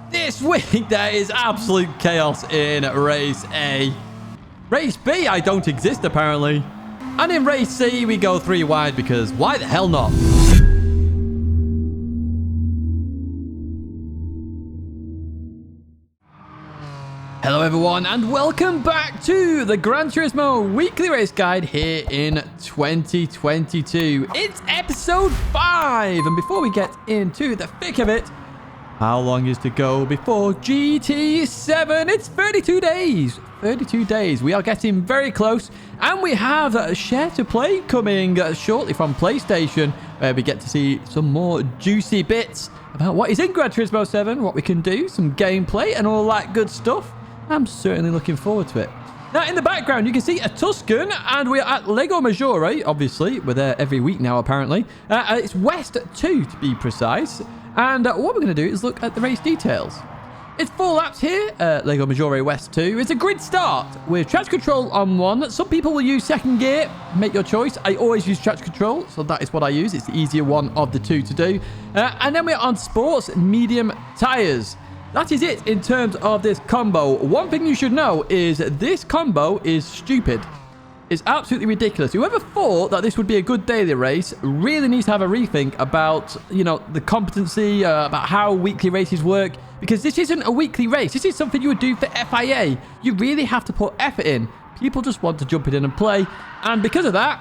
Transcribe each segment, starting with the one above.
This week, there is absolute chaos in Race A. Race B, I don't exist, apparently. And in Race C, we go 3 wide because why the hell not? Hello everyone and welcome back to the Gran Turismo Weekly Race Guide here in 2022. It's episode 5 and before we get into the thick of it, how long is to go before GT7? It's 32 days. 32 days. We are getting very close and we have Share to Play coming shortly from PlayStation where we get to see some more juicy bits about what is in Gran Turismo 7, what we can do, some gameplay and all that good stuff. I'm certainly looking forward to it. Now, in the background, you can see a Tuscan, and we're at Lago Maggiore, obviously. We're there every week now, apparently. It's West 2, to be precise. And what we're going to do is look at the race details. It's 4 laps here, Lago Maggiore West 2. It's a grid start with traction control on 1. Some people will use second gear. Make your choice. I always use traction control, so that is what I use. It's the easier one of the 2 to do. And then we're on sports medium tyres. That is it in terms of this combo. One thing you should know is this combo is stupid. It's absolutely ridiculous. Whoever thought that this would be a good daily race really needs to have a rethink about, you know, the competency, about how weekly races work. Because this isn't a weekly race. This is something you would do for FIA. You really have to put effort in. People just want to jump in and play. And because of that,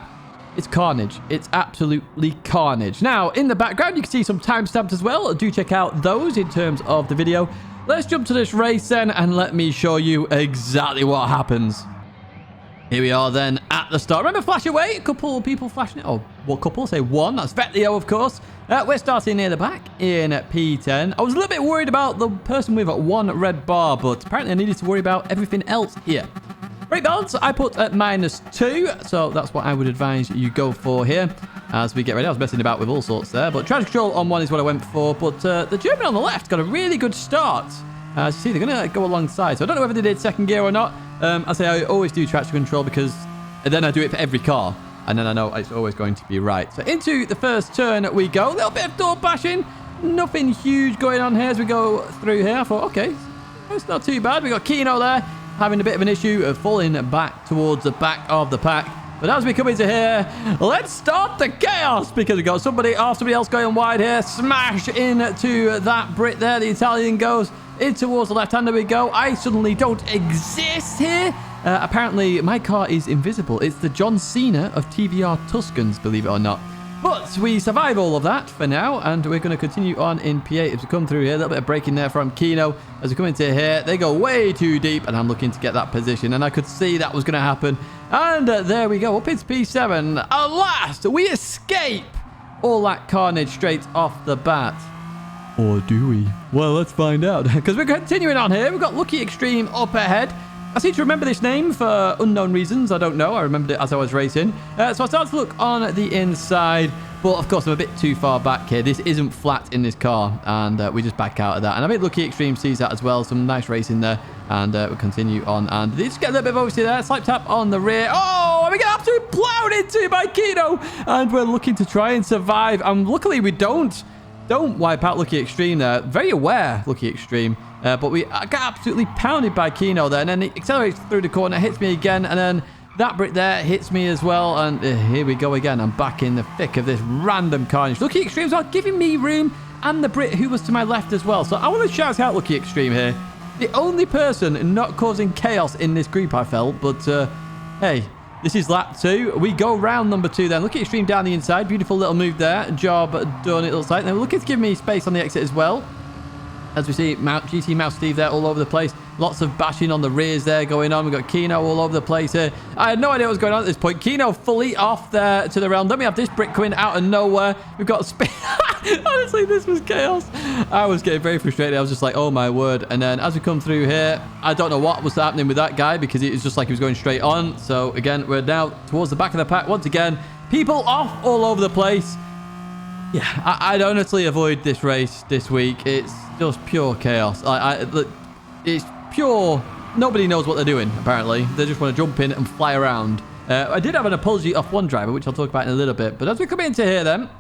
it's carnage. It's absolutely carnage. Now, in the background, you can see some timestamps as well. Do check out those in terms of the video. Let's jump to this race then, and let me show you exactly what happens. Here we are then at the start. Remember Flash Away? A couple of people flashing it. Oh, what couple? Say one. That's Vetlio, of course. We're starting near the back in P10. I was a little bit worried about the person with 1 red bar, but apparently I needed to worry about everything else here. Brake balance, I put at -2, so that's what I would advise you go for here as we get ready. I was messing about with all sorts there, but traction control on 1 is what I went for, but the German on the left got a really good start. As you see, they're going to go alongside, so I don't know whether they did second gear or not. I say I always do traction control because then I do it for every car, and then I know it's always going to be right. So into the first turn we go. A little bit of door bashing, nothing huge going on here as we go through here. I thought, okay, it's not too bad. We got Kino there, having a bit of an issue of falling back towards the back of the pack. But as we come into here, let's start the chaos because we got somebody else going wide here. Smash into that Brit there. The Italian goes in towards the left-hander we go. I suddenly don't exist here. Apparently, my car is invisible. It's the John Cena of TVR Tuscans, believe it or not. But we survive all of that for now, and we're going to continue on in P8 as we come through here. A little bit of braking there from Kino. As we come into here, they go way too deep, and I'm looking to get that position, and I could see that was going to happen. And there we go, up into P7. At last, we escape all that carnage straight off the bat. Or do we? Well, let's find out, because we're continuing on here. We've got Lucky Extreme up ahead. I seem to remember this name for unknown reasons. I don't know. I remembered it as I was racing. So I started to look on the inside. But, of course, I'm a bit too far back here. This isn't flat in this car. And we just back out of that. And I think Lucky Extreme sees that as well. Some nice racing there. And we'll continue on. And they just get a little bit of oversteer there. Slight tap on the rear. Oh, and we get absolutely plowed into by Kino. And we're looking to try and survive. And luckily, we don't wipe out Lucky Extreme there. Very aware, Lucky Extreme. But we got absolutely pounded by Kino there. And then he accelerates through the corner, hits me again. And then that Brit there hits me as well. And here we go again. I'm back in the thick of this random carnage. Lucky Extremes are giving me room. And the Brit who was to my left as well. So I want to shout out Lucky Extreme here. The only person not causing chaos in this group, I felt. But, hey, this is lap 2. We go round number 2 then. Lucky Extreme down the inside. Beautiful little move there. Job done, it looks like. Now, looking to give me space on the exit as well. As we see, GT Mouse Steve there all over the place. Lots of bashing on the rears there going on. We've got Kino all over the place here. I had no idea what was going on at this point. Kino fully off there to the realm. Then we have this Brit coming out of nowhere. We've got spin. Honestly, this was chaos. I was getting very frustrated. I was just like, oh my word. And then as we come through here, I don't know what was happening with that guy because it was just like he was going straight on. So again, we're now towards the back of the pack once again. People off all over the place. Yeah, I'd honestly avoid this race this week. It's just pure chaos. It's pure... Nobody knows what they're doing, apparently. They just want to jump in and fly around. I did have an apology off one driver, which I'll talk about in a little bit. But as we come into here then,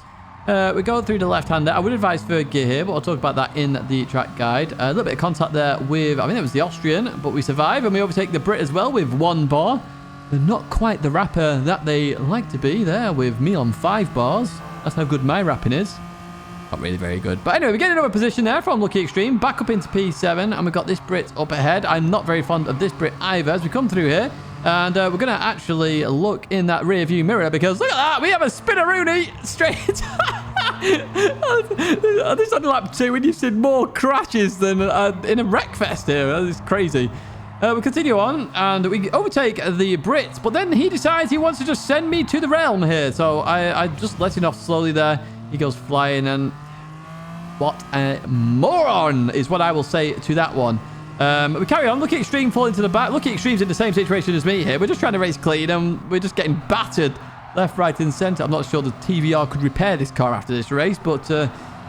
We're going through the left-hander. I would advise third gear here, but I'll talk about that in the track guide. A little bit of contact there with, I mean, it was the Austrian, but we survive, and we overtake the Brit as well with 1 bar. They're not quite the rapper that they like to be there with me on 5 bars. That's how good my rapping is. Not really very good. But anyway, we get another position there from Lucky Extreme. Back up into P7, and we've got this Brit up ahead. I'm not very fond of this Brit either as we come through here. And we're going to actually look in that rear view mirror because look at that. We have a spinneroonie straight. This on lap 2 and you've seen more crashes than in a wreckfest here. It's crazy. We continue on and we overtake the Brits. But then he decides he wants to just send me to the realm here. So I just let him off slowly there. He goes flying and what a moron is what I will say to that one. We carry on. Lucky Extreme falling to the back. Lucky Extreme's in the same situation as me here. We're just trying to race clean and we're just getting battered left, right and centre. I'm not sure the TVR could repair this car after this race, but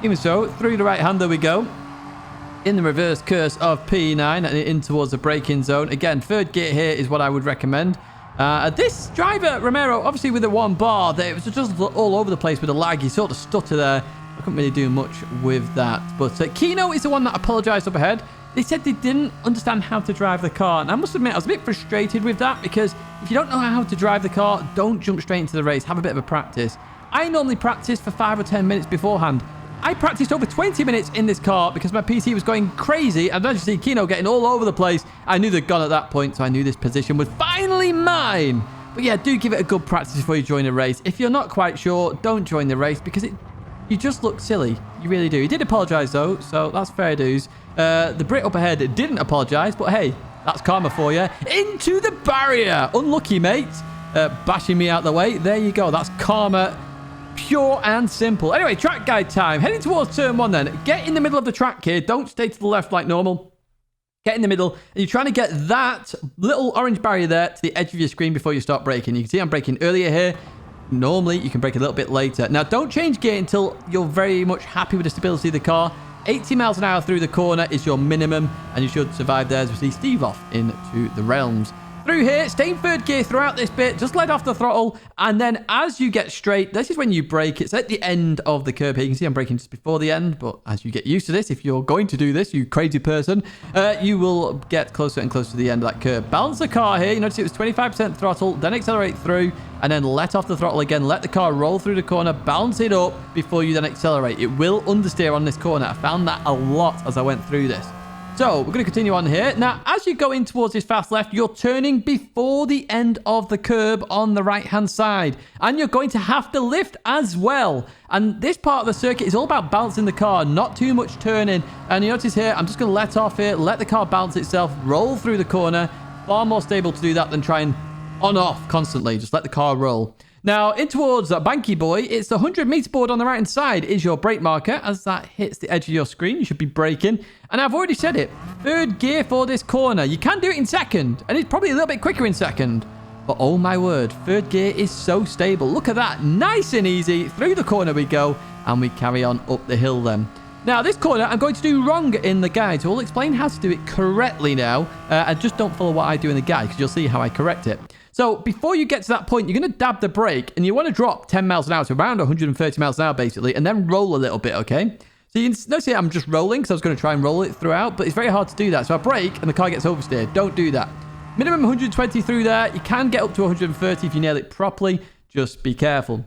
even so, through the right-hander we go. In the reverse curse of P9 and in towards the braking zone. Again, third gear here is what I would recommend. This driver, Romero, obviously with the 1 bar, it was just all over the place with the lag. He sort of stutter there. I couldn't really do much with that. But Kino is the one that apologised up ahead. They said they didn't understand how to drive the car. And I must admit, I was a bit frustrated with that because if you don't know how to drive the car, don't jump straight into the race. Have a bit of a practice. I normally practice for 5 or 10 minutes beforehand. I practiced over 20 minutes in this car because my PC was going crazy. And as you see Kino getting all over the place, I knew they'd gone at that point. So I knew this position was finally mine. But yeah, do give it a good practice before you join a race. If you're not quite sure, don't join the race because you just look silly. You really do. He did apologise though, so that's fair dues. The Brit up ahead didn't apologise, but hey, that's karma for you. Into the barrier. Unlucky, mate. Bashing me out the way. There you go. That's karma. Pure and simple. Anyway, track guide time. Heading towards turn 1 then. Get in the middle of the track here. Don't stay to the left like normal. Get in the middle. And you're trying to get that little orange barrier there to the edge of your screen before you start braking. You can see I'm braking earlier here. Normally, you can brake a little bit later. Now, don't change gear until you're very much happy with the stability of the car. 80 miles an hour through the corner is your minimum, and you should survive there as we see Steve off into the realms. Through here, stay in third gear throughout this bit. Just let off the throttle, and then as you get straight, this is when you brake. It's at the end of the curb here. You can see I'm braking just before the end, but as you get used to this, if you're going to do this, you crazy person, you will get closer and closer to the end of that curb. Balance the car here. You notice it was 25% throttle, then accelerate through, and then let off the throttle again. Let the car roll through the corner, balance it up before you then accelerate. It will understeer on this corner. I found that a lot as I went through this. So, we're going to continue on here. Now, as you go in towards this fast left, you're turning before the end of the curb on the right-hand side. And you're going to have to lift as well. And this part of the circuit is all about balancing the car, not too much turning. And you notice here, I'm just going to let off here, let the car balance itself, roll through the corner. Far more stable to do that than try and on-off constantly. Just let the car roll. Now, in towards Banky Boy, it's the 100-meter board on the right-hand side is your brake marker. As that hits the edge of your screen, you should be braking. And I've already said it. Third gear for this corner. You can do it in second, and it's probably a little bit quicker in second. But oh my word, third gear is so stable. Look at that. Nice and easy. Through the corner we go, and we carry on up the hill then. Now, this corner, I'm going to do wrong in the guide, so I'll explain how to do it correctly now. And just don't follow what I do in the guide, because you'll see how I correct it. So before you get to that point, you're going to dab the brake and you want to drop 10 miles an hour to around 130 miles an hour basically, and then roll a little bit, okay? So you can notice here I'm just rolling because I was going to try and roll it throughout, but it's very hard to do that. So I brake and the car gets oversteered. Don't do that. Minimum 120 through there. You can get up to 130 if you nail it properly. Just be careful.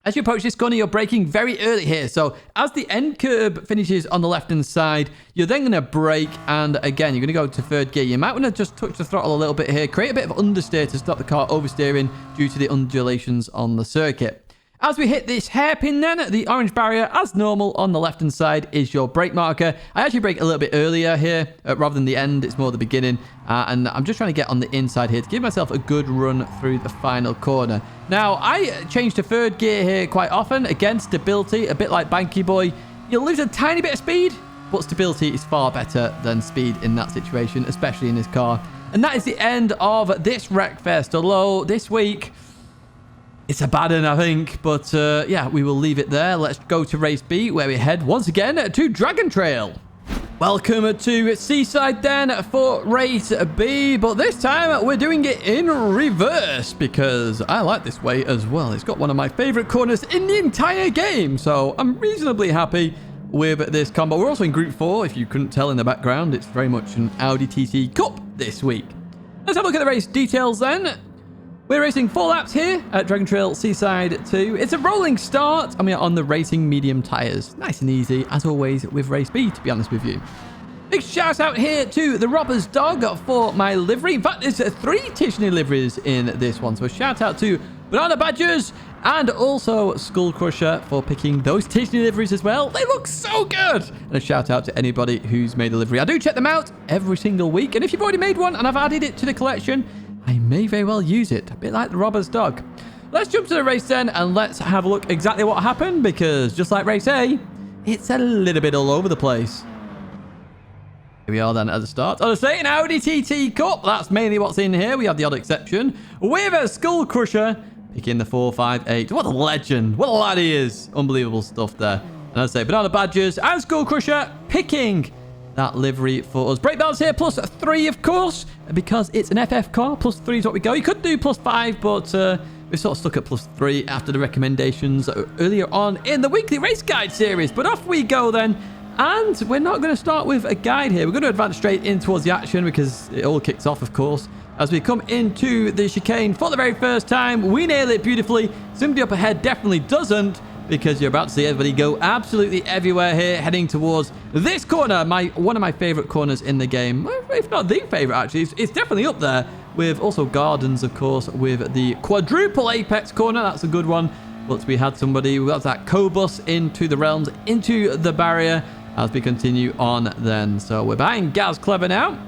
As you approach this corner, you're braking very early here. So as the end curb finishes on the left-hand side, you're then going to brake. And again, you're going to go to third gear. You might want to just touch the throttle a little bit here. Create a bit of understeer to stop the car oversteering due to the undulations on the circuit. As we hit this hairpin then, the orange barrier, as normal on the left-hand side, is your brake marker. I actually brake a little bit earlier here, rather than the end. It's more the beginning. And I'm just trying to get on the inside here to give myself a good run through the final corner. Now, I change to third gear here quite often. Again, stability, a bit like Banky Boy. You'll lose a tiny bit of speed, but stability is far better than speed in that situation, especially in this car. And that is the end of this Wreckfest. Although, this week, it's a bad one, I think. But, yeah, we will leave it there. Let's go to race B, where we head once again to Dragon Trail. Welcome to Seaside then for race B, but this time we're doing it in reverse because I like this way as well. It's got one of my favorite corners in the entire game, so I'm reasonably happy with this combo. We're also in Group 4, if you couldn't tell in the background. It's very much an Audi TT Cup this week. Let's have a look at the race details then. We're racing 4 laps here at Dragon Trail Seaside 2. It's a rolling start, and we are on the racing medium tyres. Nice and easy, as always, with race B, to be honest with you. Big shout out here to the Robber's Dog for my livery. In fact, there's 3 Tidgney liveries in this one. So a shout out to Banana Badgers and also Skull Crusher for picking those Tidgney liveries as well. They look so good. And a shout out to anybody who's made a livery. I do check them out every single week. And if you've already made one and I've added it to the collection, I may very well use it. A bit like the Robber's Dog. Let's jump to the race then and let's have a look exactly what happened, because just like race A, it's a little bit all over the place. Here we are then at the start. As I say, an Audi TT Cup. That's mainly what's in here. We have the odd exception with a Skull Crusher picking the 458. What a legend. What a lad he is. Unbelievable stuff there. And as I say, Banana Badgers and Skull Crusher picking that livery for us. Brake balance here, +3, of course, because it's an FF car. +3 is what we go. You could do +5, but we're sort of stuck at +3 after the recommendations earlier on in the weekly race guide series. But off we go then. And we're not going to start with a guide here. We're going to advance straight in towards the action because it all kicks off, of course, as we come into the chicane for the very first time. We nail it beautifully. Somebody up ahead definitely doesn't, because you're about to see everybody go absolutely everywhere here, heading towards this corner, one of my favorite corners in the game, if not the favorite actually. It's definitely up there, with also gardens, of course, with the quadruple apex corner. That's a good one. But we had somebody, we got that co-bus into the realms, into the barrier, as we continue on then. So we're behind Gaz Clever now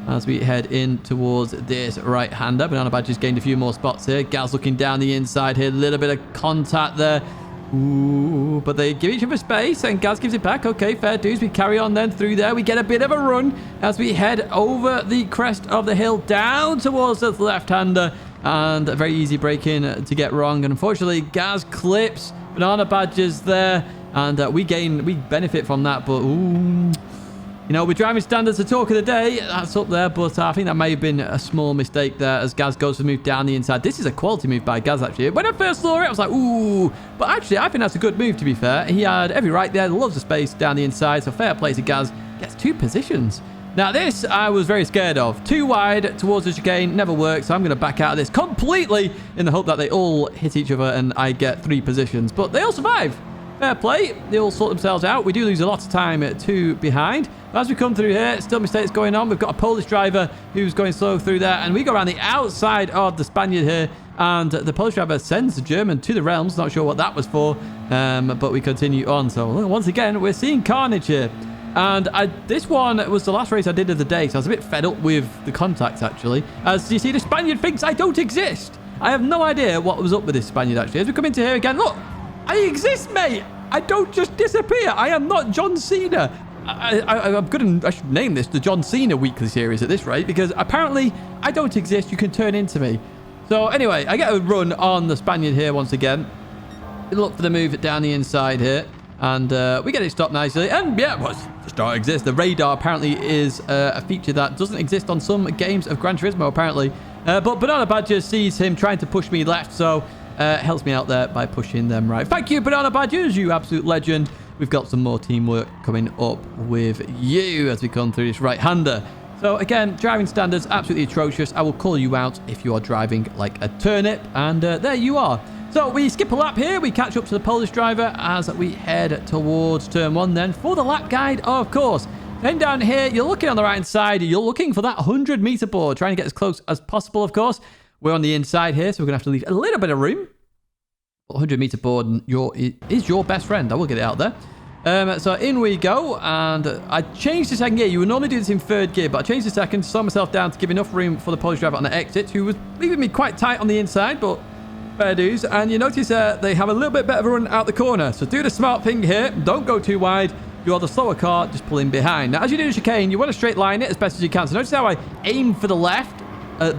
as we head in towards this right-hander. Banana Badger's gained a few more spots here. Gaz looking down the inside here, a little bit of contact there. Ooh, but they give each other space and Gaz gives it back. Okay, fair dues. We carry on then through there. We get a bit of a run as we head over the crest of the hill down towards the left-hander, and a very easy break-in to get wrong. And unfortunately, Gaz clips Banana Badgers there, and we benefit from that. But ooh, you know, with driving standards, the talk of the day, that's up there. But I think that may have been a small mistake there as Gaz goes to move down the inside. This is a quality move by Gaz, actually. When I first saw it, I was like, ooh. But actually, I think that's a good move, to be fair. He had every right there. Loves the space down the inside. So fair play to Gaz. Gets 2 positions. Now, this I was very scared of. Too wide towards the chicane. Never worked. So I'm going to back out of this completely in the hope that they all hit each other and I get 3 positions. But they all survive. Fair play. They all sort themselves out. We do lose a lot of time at 2 behind. But as we come through here, still mistakes going on. We've got a Polish driver who's going slow through there. And we go around the outside of the Spaniard here. And the Polish driver sends the German to the realms. Not sure what that was for. But we continue on. So once again, we're seeing carnage here. And this one was the last race I did of the day. So I was a bit fed up with the contacts, actually. As you see, the Spaniard thinks I don't exist. I have no idea what was up with this Spaniard, actually. As we come into here again, look. I exist, mate. I don't just disappear. I am not John Cena. I should name this the John Cena weekly series at this rate, because apparently I don't exist. You can turn into me. So anyway, I get a run on the Spaniard here once again. Look for the move down the inside here. And we get it stopped nicely. And yeah, well, it just don't exist. The radar apparently is a feature that doesn't exist on some games of Gran Turismo, apparently. But Banana Badger sees him trying to push me left, so helps me out there by pushing them right. Thank you, Banana Badgers, you absolute legend. We've got some more teamwork coming up with you as we come through this right-hander. So again, driving standards, absolutely atrocious. I will call you out if you are driving like a turnip. And there you are. So we skip a lap here. We catch up to the Polish driver as we head towards turn 1 then for the lap guide, of course. Then down here, you're looking on the right-hand side. You're looking for that 100-meter board, trying to get as close as possible, of course. We're on the inside here, so we're going to have to leave a little bit of room. 100-meter board is your best friend. I will get it out there. So in we go, and I changed to second gear. You would normally do this in 3rd gear, but I changed to second, slow myself down to give enough room for the Polish driver on the exit, who was leaving me quite tight on the inside, but fair dues. And you notice they have a little bit better run out the corner. So do the smart thing here. Don't go too wide. You are the slower car, just pull in behind. Now, as you do the chicane, you want to straight line it as best as you can. So notice how I aim for the left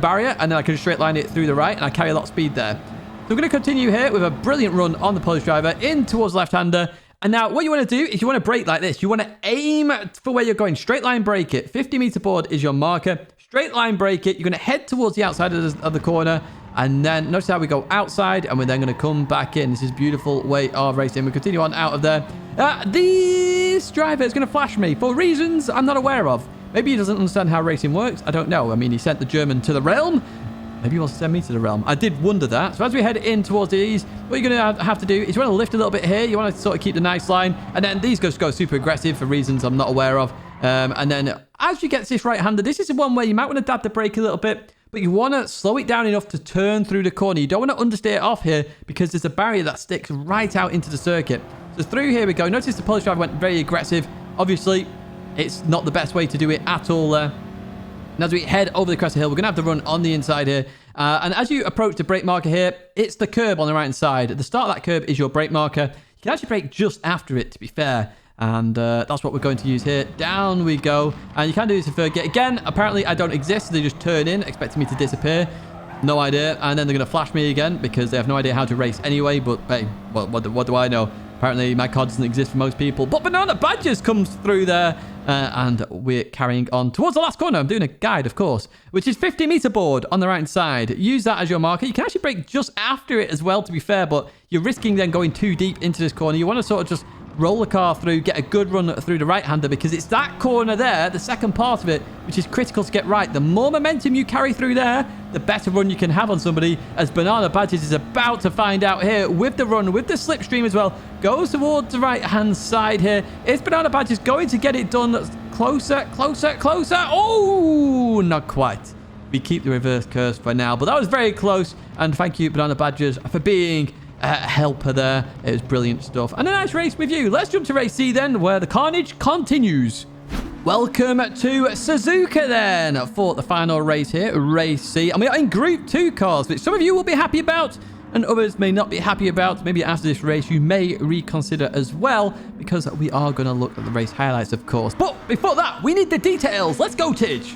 barrier, and then I can just straight line it through the right, and I carry a lot of speed there. So we're going to continue here with a brilliant run on the Polish driver in towards left-hander, And now what you want to do is you want to brake like this. You want to aim for where you're going. Straight line brake it. 50-meter board is your marker. Straight line brake it. You're going to head towards the outside of the corner. And then notice how we go outside and we're then going to come back in. This is a beautiful way of racing. We continue on out of there. This driver is going to flash me for reasons I'm not aware of. Maybe he doesn't understand how racing works. I don't know. I mean, he sent the German to the realm. Maybe he wants to send me to the realm. I did wonder that. So as we head in towards these, what you're going to have to do is you want to lift a little bit here. You want to sort of keep the nice line. And then these go super aggressive for reasons I'm not aware of. And then as you get to this right-hander, this is the one where you might want to dab the brake a little bit. But you want to slow it down enough to turn through the corner. You don't want to understeer it off here because there's a barrier that sticks right out into the circuit. So through here we go. Notice the Polish driver went very aggressive. Obviously, it's not the best way to do it at all there. And as we head over the crest of the hill, we're going to have to run on the inside here. And as you approach the brake marker here, it's the curb on the right-hand side. At the start of that curb is your brake marker. You can actually brake just after it, to be fair. And that's what we're going to use here. Down we go. And you can do this in third gear. Again, apparently I don't exist. So they just turn in, expecting me to disappear. No idea. And then they're going to flash me again because they have no idea how to race anyway. But hey, what do I know? Apparently my card doesn't exist for most people. But Banana Badgers comes through there. And we're carrying on towards the last corner. I'm doing a guide, of course, which is 50-meter board on the right side. Use that as your marker. You can actually brake just after it as well, to be fair, but you're risking then going too deep into this corner. You want to sort of just roll the car through, get a good run through the right-hander because it's that corner there, the second part of it, which is critical to get right. The more momentum you carry through there, the better run you can have on somebody, as Banana Badges is about to find out here with the run, with the slipstream as well. Goes towards the right-hand side here. Is Banana Badges going to get it done? Closer, closer, closer. Oh, not quite. We keep the reverse curse for now, but that was very close. And thank you, Banana Badgers, for being a helper there. It was brilliant stuff. And a nice race with you. Let's jump to race C then, where the carnage continues. Welcome to Suzuka then for the final race here, race C. And we are in Group 2 cars, which some of you will be happy about and others may not be happy about. Maybe after this race, you may reconsider as well, because we are going to look at the race highlights, of course. But before that, we need the details. Let's go, Tidge.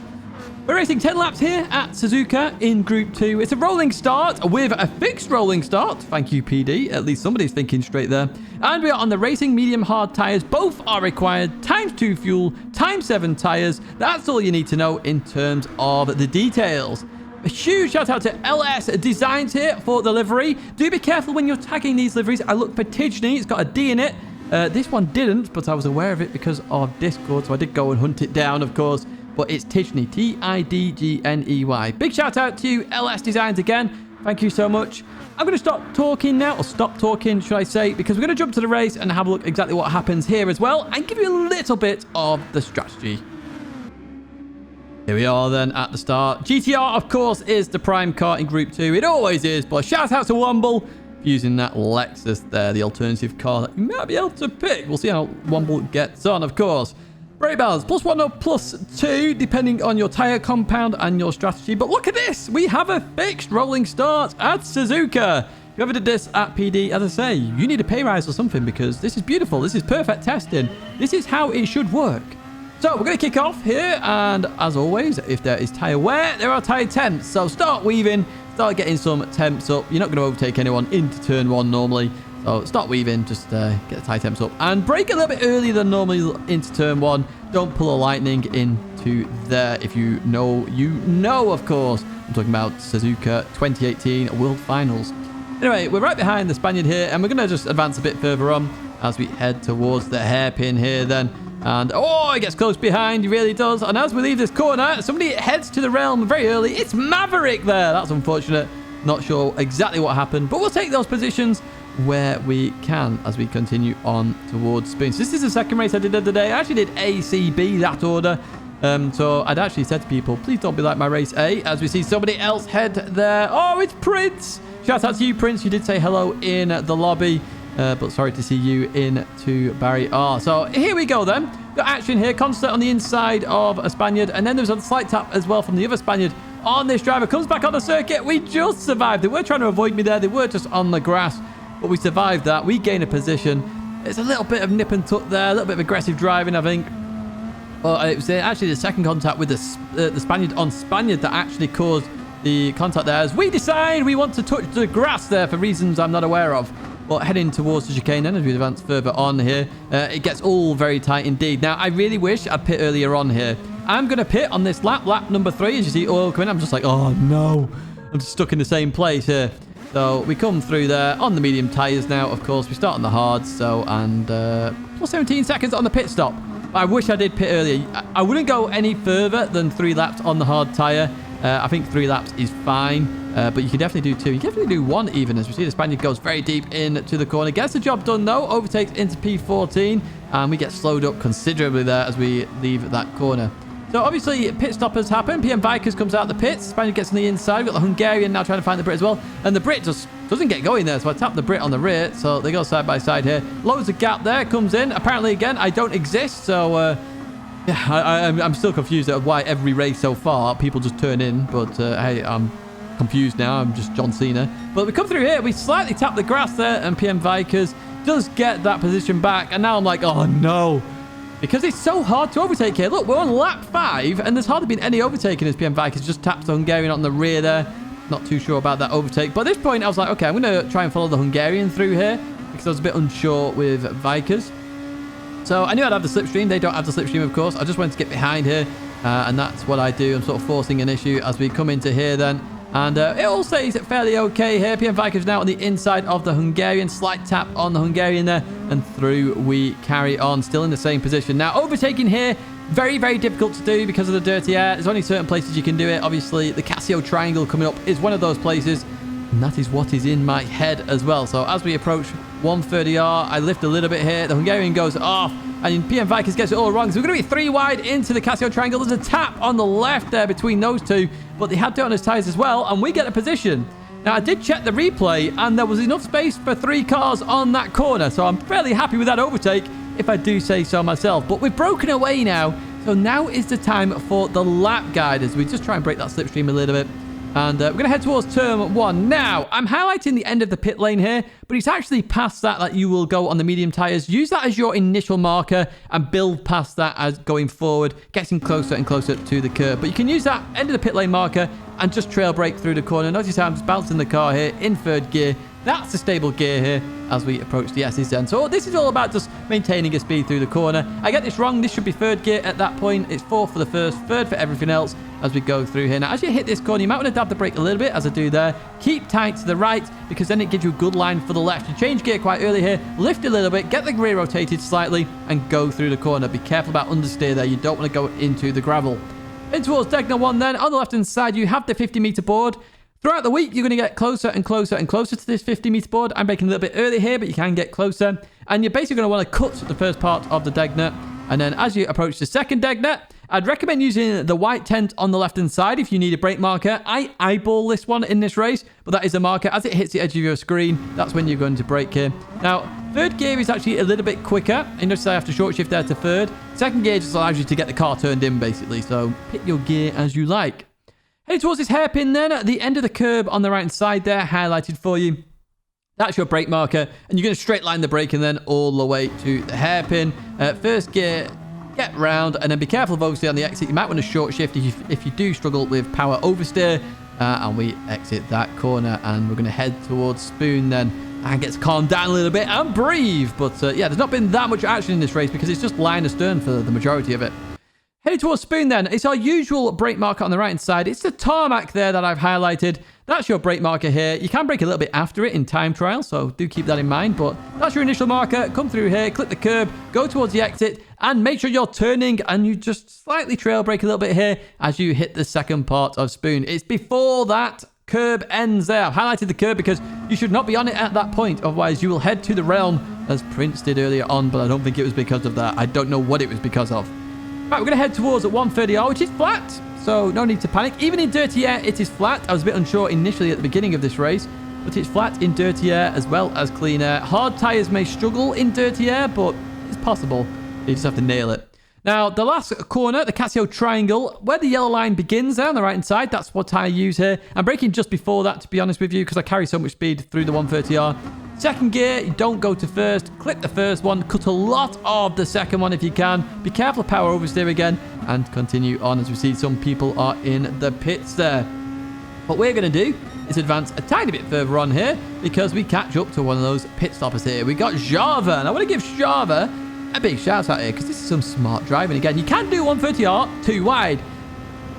We're racing 10 laps here at Suzuka in Group 2. It's a rolling start with a fixed rolling start. Thank you, PD. At least somebody's thinking straight there. And we are on the racing medium hard tyres. Both are required. ×2 fuel, ×7 tyres. That's all you need to know in terms of the details. A huge shout out to LS Designs here for the livery. Do be careful when you're tagging these liveries. I looked for Tidgney. It's got a D in it. This one didn't, but I was aware of it because of Discord, so I did go and hunt it down, of course. But it's Tidgney, Tidgney. Big shout out to you, LS Designs again. Thank you so much. I'm going to stop talking now, or stop talking, should I say, because we're going to jump to the race and have a look exactly what happens here as well, and give you a little bit of the strategy. Here we are then at the start. GTR, of course, is the prime car in Group 2. It always is, but shout out to Womble for using that Lexus there, the alternative car that you might be able to pick. We'll see how Womble gets on, of course. Brake balance, +1 or +2, depending on your tyre compound and your strategy. But look at this. We have a fixed rolling start at Suzuka. Whoever did this at PD, as I say, you need a pay rise or something, because this is beautiful. This is perfect testing. This is how it should work. So we're going to kick off here. And as always, if there is tyre wear, there are tyre temps. So start weaving, start getting some temps up. You're not going to overtake anyone into turn 1 normally. So start weaving, just get the tyre temps up and brake a little bit earlier than normally into turn 1. Don't pull a lightning into there. If you know, of course. I'm talking about Suzuka 2018 World Finals. Anyway, we're right behind the Spaniard here, and we're going to just advance a bit further on as we head towards the hairpin here then. And, oh, it gets close behind. He really does. And as we leave this corner, somebody heads to the realm very early. It's Maverick there. That's unfortunate. Not sure exactly what happened, but we'll take those positions where we can as we continue on towards Spoon. So this is the second race I did the other day. I actually did A, C, B, that order. So I'd actually said to people, please don't be like my race A, as we see somebody else head there. Oh, it's Prince. Shout out to you, Prince. You did say hello in the lobby. But sorry to see you into Barry R. So here we go then. Got action here. Constant on the inside of a Spaniard. And then there's a slight tap as well from the other Spaniard on this driver. Comes back on the circuit. We just survived. They were trying to avoid me there. They were just on the grass. But we survived that. We gain a position. It's a little bit of nip and tuck there. A little bit of aggressive driving, I think. Well, it was actually the second contact with the Spaniard on Spaniard that actually caused the contact there. As we decide we want to touch the grass there for reasons I'm not aware of. But heading towards the chicane then as we advance further on here, it gets all very tight indeed. Now, I really wish I'd pit earlier on here. I'm going to pit on this lap number 3. As you see oil coming, I'm just like, oh no. I'm just stuck in the same place here. So we come through there on the medium tyres now, of course. We start on the hards, and plus 17 seconds on the pit stop. I wish I did pit earlier. I wouldn't go any further than 3 laps on the hard tyre. I think 3 laps is fine, but you can definitely do 2. You can definitely do 1 even, as we see the Spaniard goes very deep into the corner. Gets the job done, though. Overtakes into P14, and we get slowed up considerably there as we leave that corner. So, obviously, pit stoppers happen. PM Vikers comes out the pits. Spaniard gets on the inside. We've got the Hungarian now trying to find the Brit as well. And the Brit just doesn't get going there. So, I tap the Brit on the rear. So, they go side by side here. Loads of gap there. Comes in. Apparently, again, I don't exist. So, yeah, I'm still confused at why every race so far people just turn in. But, hey, I'm confused now. I'm just John Cena. But we come through here. We slightly tap the grass there. And PM Vikers does get that position back. And now I'm like, oh, no. Because it's so hard to overtake here. Look, we're on lap 5, and there's hardly been any overtaking as PM Vikers just taps the Hungarian on the rear there. Not too sure about that overtake. But at this point, I was like, okay, I'm going to try and follow the Hungarian through here because I was a bit unsure with Vikers. So I knew I'd have the slipstream. They don't have the slipstream, of course. I just wanted to get behind here, and that's what I do. I'm sort of forcing an issue as we come into here then. And it all stays fairly okay here. PM Vikers now on the inside of the Hungarian. Slight tap on the Hungarian there. And through we carry on. Still in the same position. Now, overtaking here, very, very difficult to do because of the dirty air. There's only certain places you can do it. Obviously, the Casio Triangle coming up is one of those places. And that is what is in my head as well. So as we approach 130R, I lift a little bit here. The Hungarian goes off. And PM Vikers gets it all wrong. So we're going to be 3 wide into the Casio Triangle. There's a tap on the left there between those two. But they had dirt on his tyres as well. And we get a position. Now, I did check the replay. And there was enough space for 3 cars on that corner. So I'm fairly happy with that overtake, if I do say so myself. But we've broken away now. So now is the time for the lap guide as we just try and break that slipstream a little bit. And we're going to head towards turn 1. Now, I'm highlighting the end of the pit lane here, but it's actually past that you will go on the medium tyres. Use that as your initial marker and build past that as going forward, getting closer and closer to the curb. But you can use that end of the pit lane marker and just trail brake through the corner. Notice how I'm just bouncing the car here in 3rd gear. That's the stable gear here as we approach the S's then. So this is all about just maintaining a speed through the corner. I get this wrong. This should be 3rd gear at that point. It's 4th for the first, 3rd for everything else as we go through here. Now, as you hit this corner, you might want to dab the brake a little bit as I do there. Keep tight to the right because then it gives you a good line for the left. You change gear quite early here. Lift a little bit. Get the rear rotated slightly and go through the corner. Be careful about understeer there. You don't want to go into the gravel. In towards Tidgney 1 then. On the left-hand side, you have the 50-meter board. Throughout the week, you're going to get closer and closer and closer to this 50-meter board. I'm braking a little bit early here, but you can get closer. And you're basically going to want to cut the first part of the Tidgney. And then as you approach the second Tidgney, I'd recommend using the white tent on the left-hand side if you need a brake marker. I eyeball this one in this race, but that is a marker. As it hits the edge of your screen, that's when you're going to brake here. Now, 3rd gear is actually a little bit quicker. You notice I have to short shift there to 3rd. 2nd gear just allows you to get the car turned in, basically. So pick your gear as you like. Heading towards this hairpin then, at the end of the curb on the right side there, highlighted for you. That's your brake marker, and you're going to straight line the brake and then all the way to the hairpin. 1st gear, get round, and then be careful of oversteer on the exit. You might want to short shift if you do struggle with power oversteer. And we exit that corner, and we're going to head towards Spoon then. And get to calm down a little bit and breathe. But yeah, there's not been that much action in this race because it's just line astern for the majority of it. Heading towards Spoon then, it's our usual brake marker on the right-hand side. It's the tarmac there that I've highlighted. That's your brake marker here. You can brake a little bit after it in time trial, so do keep that in mind. But that's your initial marker. Come through here, clip the curb, go towards the exit, and make sure you're turning and you just slightly trail brake a little bit here as you hit the second part of Spoon. It's before that curb ends there. I've highlighted the curb because you should not be on it at that point. Otherwise, you will head to the realm as Prince did earlier on, but I don't think it was because of that. I don't know what it was because of. Right, we're going to head towards 130R, which is flat, so no need to panic. Even in dirty air, it is flat. I was a bit unsure initially at the beginning of this race, but it's flat in dirty air as well as clean air. Hard tyres may struggle in dirty air, but it's possible. You just have to nail it. Now, the last corner, the Casio Triangle, where the yellow line begins there on the right-hand side, that's what I use here. I'm braking just before that, to be honest with you, because I carry so much speed through the 130R. 2nd gear, you don't go to 1st. Clip the 1st one. Cut a lot of the 2nd one if you can. Be careful of power oversteer again. And continue on as we see some people are in the pits there. What we're going to do Let's advance a tiny bit further on here because we catch up to one of those pit stoppers here. We got Java, and I want to give Java a big shout out here because this is some smart driving. Again, you can do 130R too wide.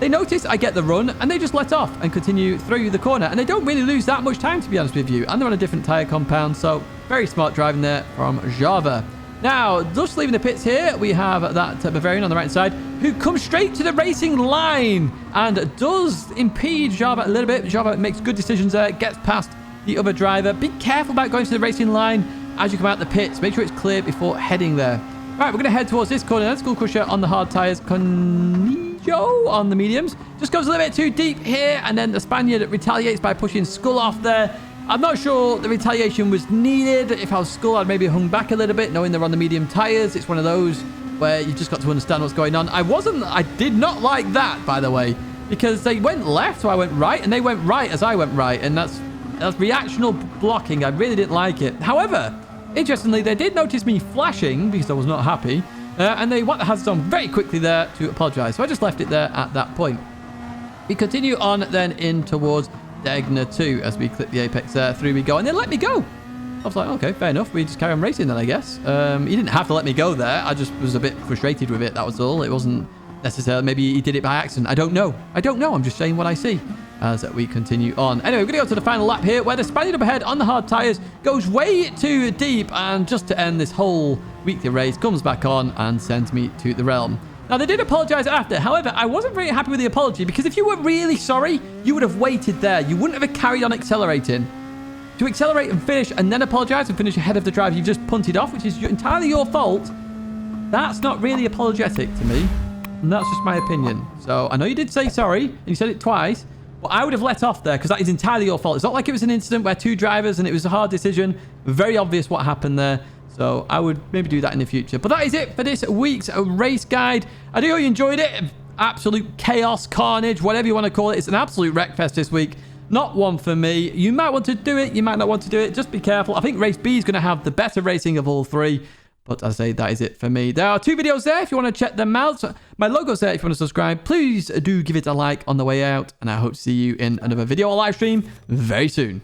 They notice I get the run and they just let off and continue through the corner, and they don't really lose that much time, to be honest with you, and they're on a different tire compound, so very smart driving there from Java. Now, just leaving the pits here, we have that Bavarian on the right side who comes straight to the racing line and does impede Java a little bit. Java makes good decisions there, gets past the other driver. Be careful about going to the racing line as you come out the pits. Make sure it's clear before heading there. All right, we're going to head towards this corner. Skull Crusher on the hard tires. Conijo on the mediums. Just goes a little bit too deep here, and then the Spaniard retaliates by pushing Skull off there. I'm not sure the retaliation was needed. If I was Skull, I'd maybe hung back a little bit, knowing they're on the medium tires. It's one of those where you just got to understand what's going on. I did not like that, by the way, because they went left, so I went right, and they went right as I went right, and that's reactional blocking. I really didn't like it. However, interestingly, they did notice me flashing because I was not happy, and they want the hazards on very quickly there to apologize. So I just left it there at that point. We continue on then in towards Tidgney 2 as we clip the apex there. Through we go, and they let me go. I was like, okay, fair enough. We just carry on racing then, I guess. He didn't have to let me go there. I just was a bit frustrated with it. That was all. It wasn't necessarily. Maybe he did it by accident. I don't know. I'm just saying what I see as we continue on. Anyway, we're going to go to the final lap here where the Spaniard up ahead on the hard tires goes way too deep, and just to end this whole weekly race, comes back on and sends me to the realm. Now, they did apologize after. However, I wasn't very happy with the apology because if you were really sorry, you would have waited there. You wouldn't have carried on accelerating. To accelerate and finish and then apologize and finish ahead of the drive you've just punted off, which is entirely your fault, that's not really apologetic to me. And that's just my opinion. So I know you did say sorry, and you said it twice, but I would have let off there because that is entirely your fault. It's not like it was an incident where two drivers and it was a hard decision. Very obvious what happened there. So I would maybe do that in the future. But that is it for this week's race guide. I do hope you enjoyed it. Absolute chaos, carnage, whatever you want to call it. It's an absolute wreckfest this week. Not one for me. You might want to do it. You might not want to do it. Just be careful. I think race B is going to have the better racing of all three. But as I say, that is it for me. There are 2 videos there if you want to check them out. My logo's there if you want to subscribe. Please do give it a like on the way out. And I hope to see you in another video or live stream very soon.